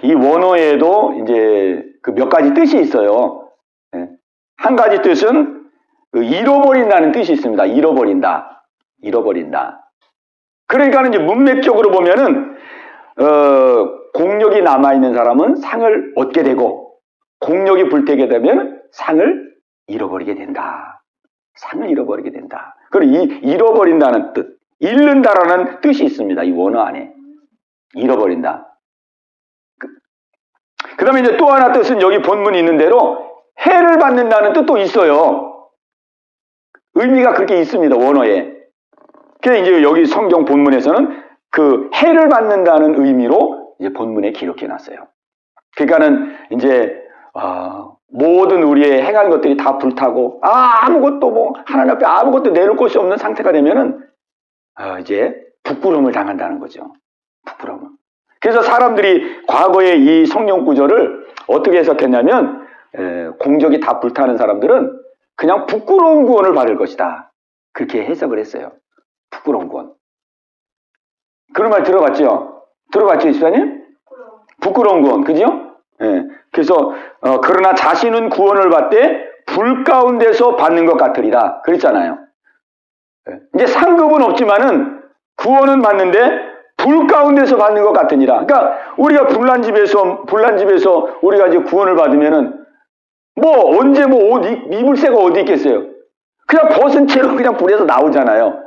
이 원어에도 이제 그 몇 가지 뜻이 있어요. 한 가지 뜻은 잃어버린다는 뜻이 있습니다. 잃어버린다. 그러니까 이제 문맥적으로 보면은 공력이 남아있는 사람은 상을 얻게 되고 공력이 불태게 되면 상을 잃어버리게 된다. 그리고 이 잃어버린다는 뜻. 잃는다라는 뜻이 있습니다. 이 원어 안에. 잃어버린다. 그 다음에 이제 또 하나 뜻은 여기 본문이 있는 대로 해를 받는다는 뜻도 있어요. 의미가 그렇게 있습니다. 원어에. 그래서 이제 여기 성경 본문에서는 그 해를 받는다는 의미로 이제 본문에 기록해 놨어요. 그러니까는 이제 모든 우리의 행한 것들이 다 불타고 아무것도 뭐 하나님 앞에 아무것도 내놓을 것이 없는 상태가 되면은 이제 부끄러움을 당한다는 거죠. 부끄러움. 그래서 사람들이 과거에 이 성경 구절을 어떻게 해석했냐면 공적이 다 불타는 사람들은 그냥 부끄러운 구원을 받을 것이다. 그렇게 해석을 했어요. 부끄러운 구원. 그런 말 들어봤죠? 들어봤죠, 집사님? 부끄러운 구원, 그죠? 예. 그래서 그러나 자신은 구원을 받되 불 가운데서 받는 것 같으리라 그랬잖아요. 예. 이제 상급은 없지만은 구원은 받는데 불 가운데서 받는 것 같으니라. 그러니까 우리가 불난 집에서 우리가 이제 구원을 받으면은 뭐 언제 뭐 옷 입을 새가 어디 있겠어요? 그냥 벗은 채로 그냥 불에서 나오잖아요.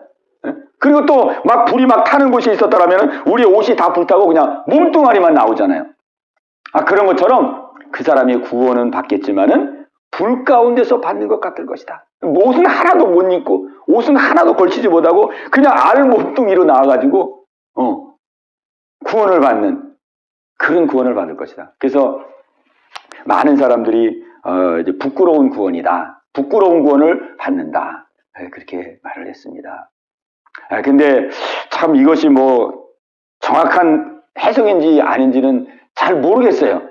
예? 그리고 또 막 불이 막 타는 곳이 있었다라면 우리의 옷이 다 불타고 그냥 몸뚱아리만 나오잖아요. 그런 것처럼 그 사람이 구원은 받겠지만은 불 가운데서 받는 것 같을 것이다. 옷은 하나도 못 입고 옷은 하나도 걸치지 못하고 그냥 알 몸뚱이로 나와가지고 구원을 받는 그런 구원을 받을 것이다. 그래서 많은 사람들이 이제 부끄러운 구원이다. 부끄러운 구원을 받는다. 그렇게 말을 했습니다. 근데 참 이것이 뭐 정확한 해석인지 아닌지는 잘 모르겠어요.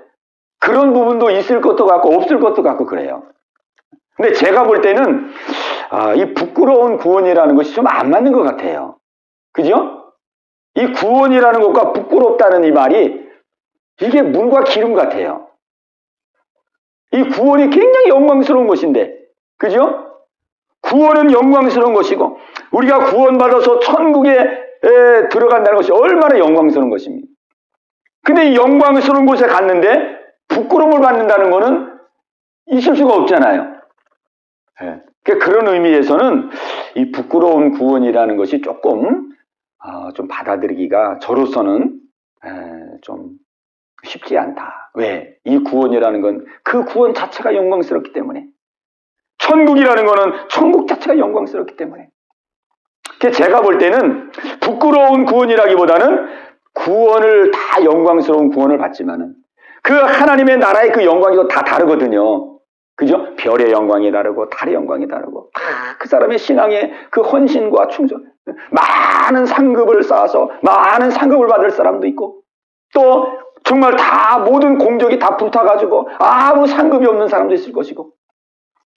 그런 부분도 있을 것도 같고 없을 것도 같고 그래요. 근데 제가 볼 때는 이 부끄러운 구원이라는 것이 좀 안 맞는 것 같아요. 그죠? 이 구원이라는 것과 부끄럽다는 이 말이 이게 물과 기름 같아요. 이 구원이 굉장히 영광스러운 것인데, 그죠? 구원은 영광스러운 것이고 우리가 구원받아서 천국에 들어간다는 것이 얼마나 영광스러운 것입니까? 근데 이 영광스러운 곳에 갔는데 부끄러움을 받는다는 것은 있을 수가 없잖아요. 그런 의미에서는 이 부끄러운 구원이라는 것이 조금 좀 받아들이기가 저로서는 좀 쉽지 않다. 왜? 이 구원이라는 건 그 구원 자체가 영광스럽기 때문에. 천국이라는 거는 천국 자체가 영광스럽기 때문에. 제가 볼 때는 부끄러운 구원이라기보다는 구원을 다 영광스러운 구원을 받지만은 그 하나님의 나라의 그 영광이 다 다르거든요. 그죠? 별의 영광이 다르고 달의 영광이 다르고 다 그 사람의 신앙의 그 헌신과 충성, 많은 상급을 쌓아서 많은 상급을 받을 사람도 있고 또 정말 다 모든 공적이 다 불타가지고 아무 상급이 없는 사람도 있을 것이고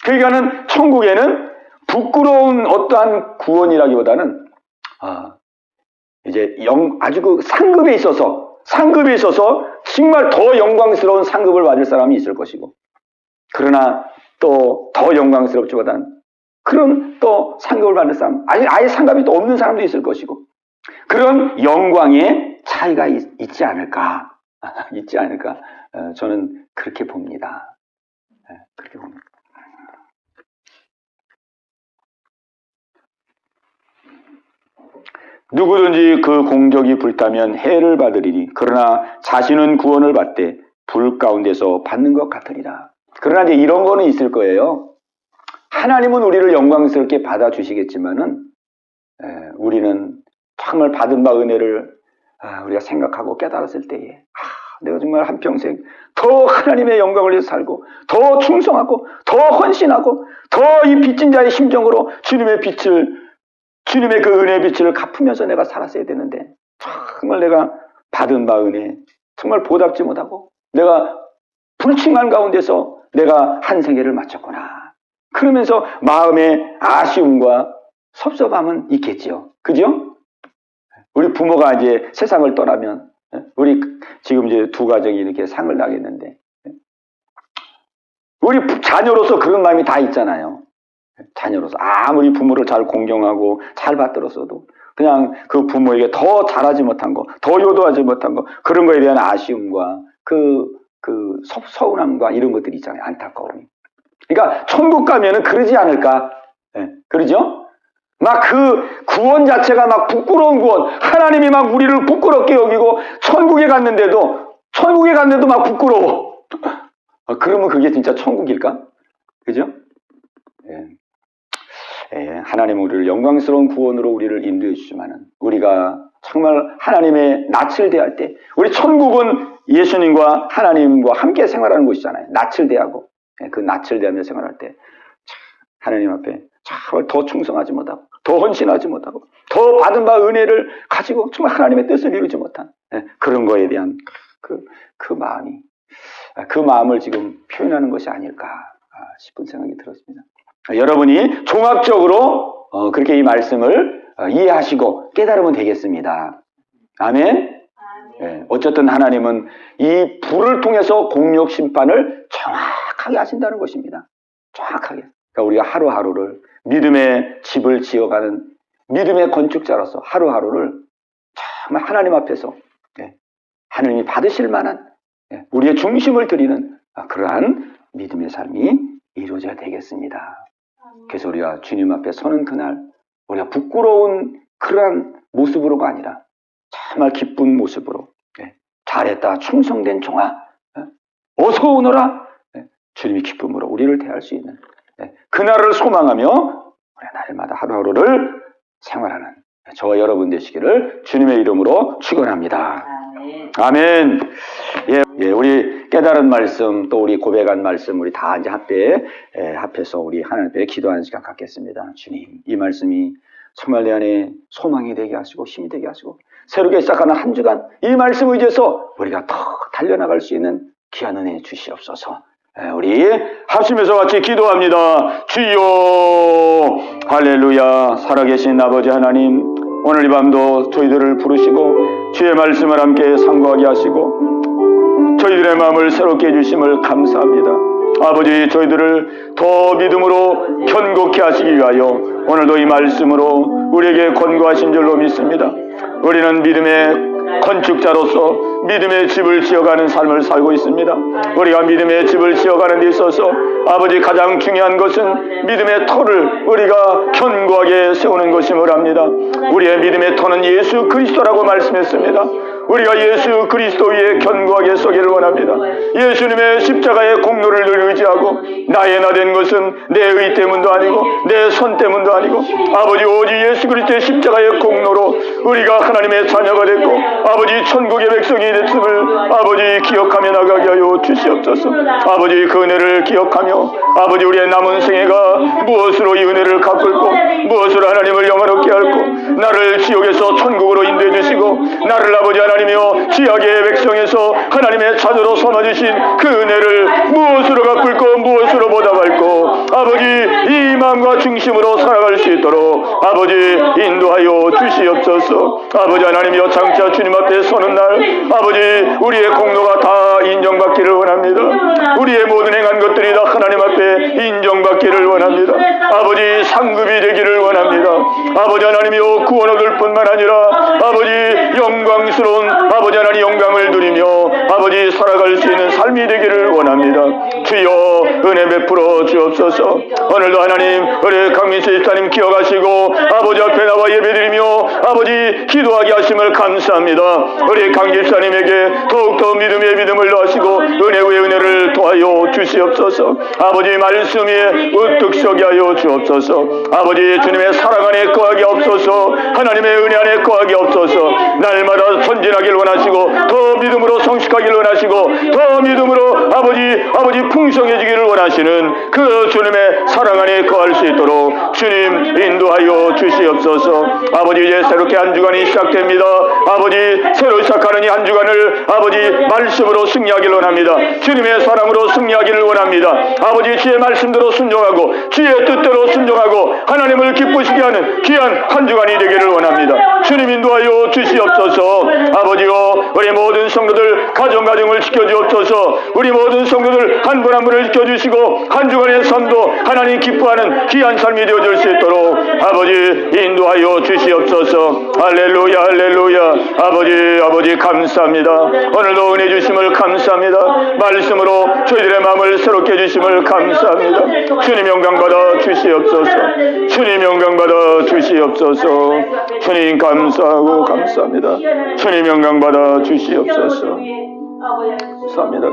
그러니까는 천국에는 부끄러운 어떠한 구원이라기보다는 이제 아주 그 상급에 있어서 정말 더 영광스러운 상급을 받을 사람이 있을 것이고 그러나 또 더 영광스럽지보다는 그런 또 상급을 받는 사람 아예 상급이 또 없는 사람도 있을 것이고 그런 영광의 차이가 있지 않을까 저는 그렇게 봅니다. 그렇게 봅니다. 누구든지 그 공적이 불타면 해를 받으리니 그러나 자신은 구원을 받되 불 가운데서 받는 것 같으리라. 그러나 이제 이런 거는 있을 거예요. 하나님은 우리를 영광스럽게 받아주시겠지만은 우리는 정말 받은 바 은혜를 우리가 생각하고 깨달았을 때에 내가 정말 한평생 더 하나님의 영광을 위해서 살고 더 충성하고 더 헌신하고 더 이 빚진 자의 심정으로 주님의 그 은혜의 빛을 갚으면서 내가 살았어야 되는데 정말 내가 받은 바 은혜 정말 보답지 못하고 내가 불충한 가운데서 내가 한 생애를 마쳤구나. 그러면서 마음에 아쉬움과 섭섭함은 있겠지요. 그죠? 우리 부모가 이제 세상을 떠나면 우리 지금 이제 두 가정이 이렇게 상을 나겠는데 우리 자녀로서 그런 마음이 다 있잖아요. 자녀로서 아무리 부모를 잘 공경하고 잘 받들었어도 그냥 그 부모에게 더 잘하지 못한 거, 더 효도하지 못한 거 그런 거에 대한 아쉬움과 그 서운함과 이런 것들이 있잖아요. 안타까움이. 그러니까 천국 가면은 그러지 않을까? 그러죠? 막 그 구원 자체가 막 부끄러운 구원, 하나님이 막 우리를 부끄럽게 여기고 천국에 갔는데도 막 부끄러워. 그러면 그게 진짜 천국일까? 그죠? 하나님은 우리를 영광스러운 구원으로 우리를 인도해 주지만은 우리가 정말 하나님의 낯을 대할 때, 우리 천국은 예수님과 하나님과 함께 생활하는 곳이잖아요. 낯을 대하고, 그 낯을 대하며 생활할 때 하나님 앞에 정말 더 충성하지 못하고, 더 헌신하지 못하고, 더 받은 바 은혜를 가지고 정말 하나님의 뜻을 이루지 못한 그런 거에 대한 그 마음이, 그 마음을 지금 표현하는 것이 아닐까 싶은 생각이 들었습니다. 여러분이 종합적으로 그렇게 이 말씀을 이해하시고 깨달으면 되겠습니다. 아멘? 어쨌든 하나님은 이 불을 통해서 공력 심판을 정확하게 하신다는 것입니다. 정확하게. 그러니까 우리가 하루하루를 믿음의 집을 지어가는 믿음의 건축자로서 하루하루를 정말 하나님 앞에서 하나님이 받으실 만한 우리의 중심을 드리는 그러한 믿음의 삶이 이루어져야 되겠습니다. 그래서 우리가 주님 앞에 서는 그날 우리가 부끄러운 그러한 모습으로가 아니라 정말 기쁜 모습으로 잘했다 충성된 종아 어서 오너라 주님이 기쁨으로 우리를 대할 수 있는 그날을 소망하며 우리가 날마다 하루하루를 생활하는 저와 여러분 되시기를 주님의 이름으로 축원합니다. 아멘. 우리 깨달은 말씀 또 우리 고백한 말씀 우리 다 이제 합해서 우리 하나님 앞에 기도하는 시간 갖겠습니다. 주님, 이 말씀이 정말 내 안에 소망이 되게 하시고 힘이 되게 하시고 새롭게 시작하는 한 주간 이 말씀 의지해서 우리가 더 달려나갈 수 있는 귀한 은혜 주시옵소서. 우리 합심해서 같이 기도합니다. 주여 할렐루야. 살아계신 아버지 하나님, 오늘 이 밤도 저희들을 부르시고 주의 말씀을 함께 상고하게 하시고 저희들의 마음을 새롭게 해주심을 감사합니다. 아버지, 저희들을 더 믿음으로 견고케 하시기 위하여 오늘도 이 말씀으로 우리에게 권고하신 줄로 믿습니다. 우리는 믿음의 건축자로서 믿음의 집을 지어가는 삶을 살고 있습니다. 우리가 믿음의 집을 지어가는 데 있어서 아버지 가장 중요한 것은 믿음의 터를 우리가 견고하게 세우는 것임을 압니다. 우리의 믿음의 터는 예수 그리스도라고 말씀했습니다. 우리가 예수 그리스도 위에 견고하게 서기를 원합니다. 예수님의 십자가의 공로를 늘 의지하고 나의 나 된 것은 내 의 때문도 아니고 내 손 때문도 아니고 아버지 오직 예수 그리스도의 십자가의 공로로 우리가 하나님의 자녀가 됐고 아버지 천국의 백성이 됐음을 아버지 기억하며 나가게 하여 주시옵소서. 아버지 그 은혜를 기억하며 아버지 우리의 남은 생애가 무엇으로 이 은혜를 갚을고 무엇으로 하나님을 영화롭게 할고 나를 지옥에서 천국으로 인도해 주시고 나를 아버지 하나님이여 지약의 백성에서 하나님의 자녀로 삼아주신 그 은혜를 무엇으로 갚을고 무엇으로 보답할고 아버지 이 마음과 중심으로 살아갈 수 있도록 아버지 인도하여 주시옵소서. 아버지 하나님이여 장차 주님 앞에 서는 날 아버지 우리의 공로가 다 인정받기를 원합니다. 우리의 모든 행한 것들이 다 하나님 앞에 인정받기를 원합니다. 아버지 상급이 되기를 원합니다. 아버지 하나님이여 구원 얻을 뿐만 아니라 아버지 영광스러운 아버지 하나님 영광을 누리며 아버지 살아갈 수 있는 삶이 되기를 원합니다. 주여 은혜 베풀어 주옵소서. 오늘도 하나님 우리 강민수 집사님 기억하시고 아버지 앞에 나와 예배드리며 아버지 기도하게 하심을 감사합니다. 우리 강 집사님에게 더욱더 믿음의 믿음을 더하시고 은혜 위에 은혜를 더하여 주시옵소서. 아버지 말씀 위에 우뚝 서게 하여 주옵소서. 아버지 주님의 사랑 안에 거하게 없소서. 하나님의 은혜 안에 거하게 없소서. 날마다 전진하기를 원하시고 더 믿음으로 성숙하기를 원하시고 더 믿음으로 아버지 풍성해지기를 원하시는 그 주님의 사랑 안에 거할 수 있도록 주님 인도하여 주시옵소서. 아버지 이제 새롭게 한 주간이 시작됩니다. 아버지 새로 시작하는 이 한 주간을 아버지 말씀으로 승리하기를 원합니다. 주님의 사랑으로 승리하기를 원합니다. 아버지 주의 말씀대로 순종하고 주의 뜻대로 순종하고 하나님을 기쁘시게 하는 귀한 한 주간이 되기를 원합니다. 주님 인도하여 주시옵소서. 아버지요 우리 모든 성도들 가정을 지켜주옵소서. 우리 모든 성도들 한 분 한 분을 지켜주시고 한 주간의 삶도 하나님 기뻐하는 귀한 삶이 되어질 수 있도록 아버지 인도하여 주시옵소서. 할렐루야 할렐루야. 아버지 감사합니다. 오늘도 은혜 주심을 감사합니다. 말씀으로 저희들의 마음을 새롭게 해주심을 감사합니다. 주님 영광 받아 주시옵소서. 주님 영광 받아 주시옵소서. 주님 감사하고 감사합니다. 주님 영광 받아 주시옵소서. 감사합니다.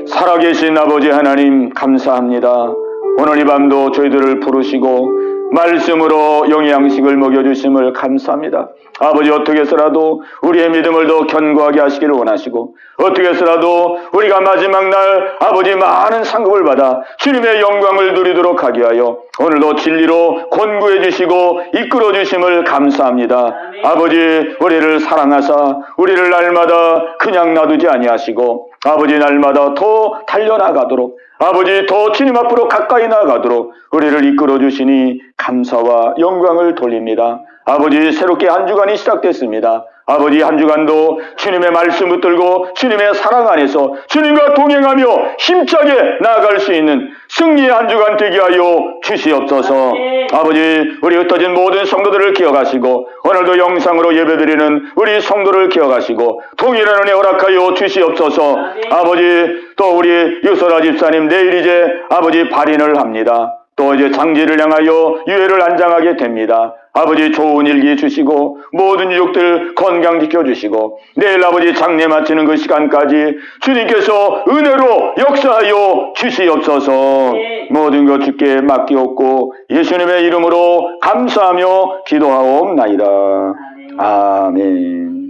살아계신 아버지 하나님 감사합니다. 오늘 이 밤도 저희들을 부르시고 말씀으로 영의 양식을 먹여주심을 감사합니다. 아버지 어떻게 해서라도 우리의 믿음을 더 견고하게 하시기를 원하시고 어떻게 해서라도 우리가 마지막 날 아버지 많은 상급을 받아 주님의 영광을 누리도록 하게 하여 오늘도 진리로 권고해 주시고 이끌어 주심을 감사합니다. 아버지 우리를 사랑하사 우리를 날마다 그냥 놔두지 아니하시고 아버지 날마다 더 달려나가도록 아버지 더 주님 앞으로 가까이 나가도록 우리를 이끌어 주시니 감사와 영광을 돌립니다. 아버지 새롭게 한 주간이 시작됐습니다. 아버지 한 주간도 주님의 말씀 붙들고 주님의 사랑 안에서 주님과 동행하며 힘차게 나아갈 수 있는 승리의 한 주간 되게 하여 주시옵소서. 아버지 우리 흩어진 모든 성도들을 기억하시고 오늘도 영상으로 예배드리는 우리 성도를 기억하시고 동일한 은혜 허락하여 주시옵소서. 아버지 또 우리 유소라 집사님 내일 이제 아버지 발인을 합니다. 또 이제 장지를 향하여 유해를 안장하게 됩니다. 아버지 좋은 일기 주시고 모든 유족들 건강 지켜주시고 내일 아버지 장례 마치는 그 시간까지 주님께서 은혜로 역사하여 주시옵소서. 모든 것 주께 맡기옵고 예수님의 이름으로 감사하며 기도하옵나이다. 아멘.